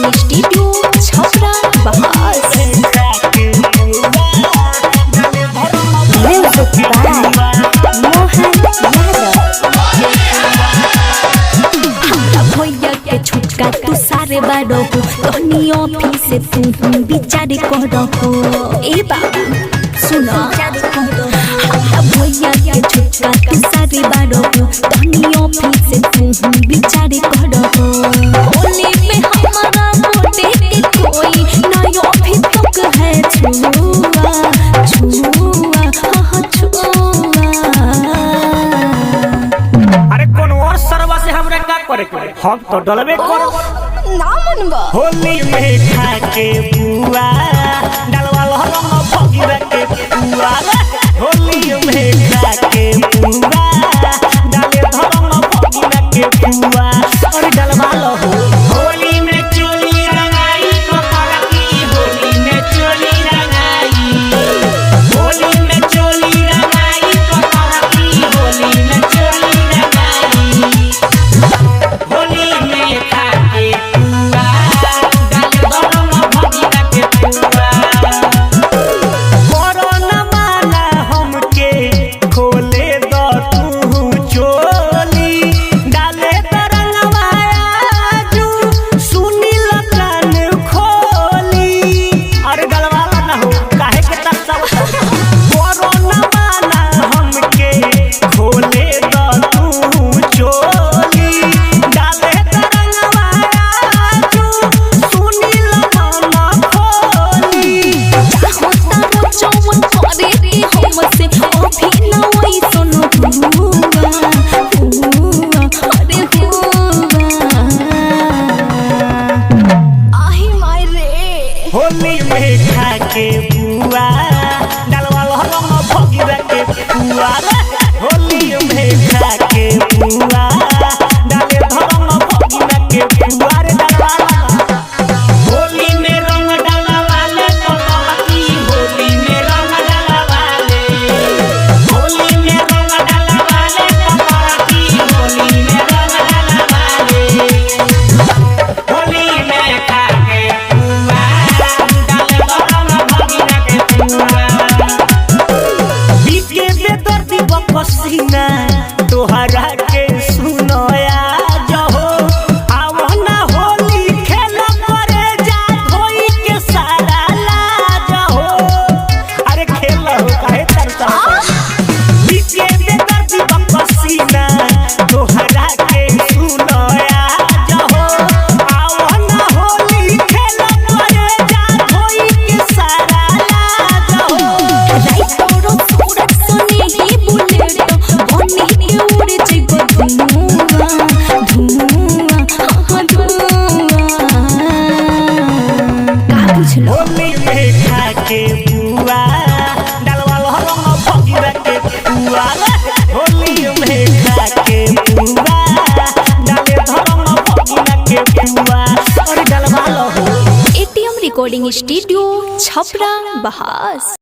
Recording studio Chhapra बहास। छुटका तू सारे बारो हो तहनी ऑफिस से तू विचार करो हो ए बाबू सुनो भैया के छुटका तू सारे बारो हो तहनी ऑफिस से तू विचार करो हो होली में हमारा मोटे के कोई ना ऑफिस तक है छुआ छुआ हाँ छुआ। अरे कौन और सरवा से हमरा का करे हम तो डलबे करो ना मनबा होली में खा के बुआ डलवा रंग भगिरा के बुआ होली में खा के बुआ डाले धरम भगिरा के बुआ और डलवा लो होली में चोली रंगाई पकड़ की होली में चोली रंगाई होली में चोली रंगाई पकड़ की होली में चोली रंगाई होली में खा के होली में खा के बुआ डलवा रंग भगिरा के बुआ होली में खा के बुआ डाले धरम भगिरा के बुआ रे डलवा होली में रंग डलवा ले कलकी होली में रंग डलवा ले होली में रंग डलवा ले कलकी होली में रंग डलवा ले होली में खा के पसीना तोहरा के सुनोया जहो आवना होली खेल करे जा धोई के सारा लाज हो अरे खेल हो काहे तरसा बीके में दर्दी पसीना तोहरा के सुनोया जहो आवना होली खेल करे जा धोई के सारा लाज हो राई तोरो सूरत सुनी ही होली में खा के बुआ डलवा रंग भगिरा के बुआ होली में खा के बुआ डाले धरम भगिरा के बुआ और डलवा लो एटीएम रिकॉर्डिंग स्टूडियो छपरा बहास।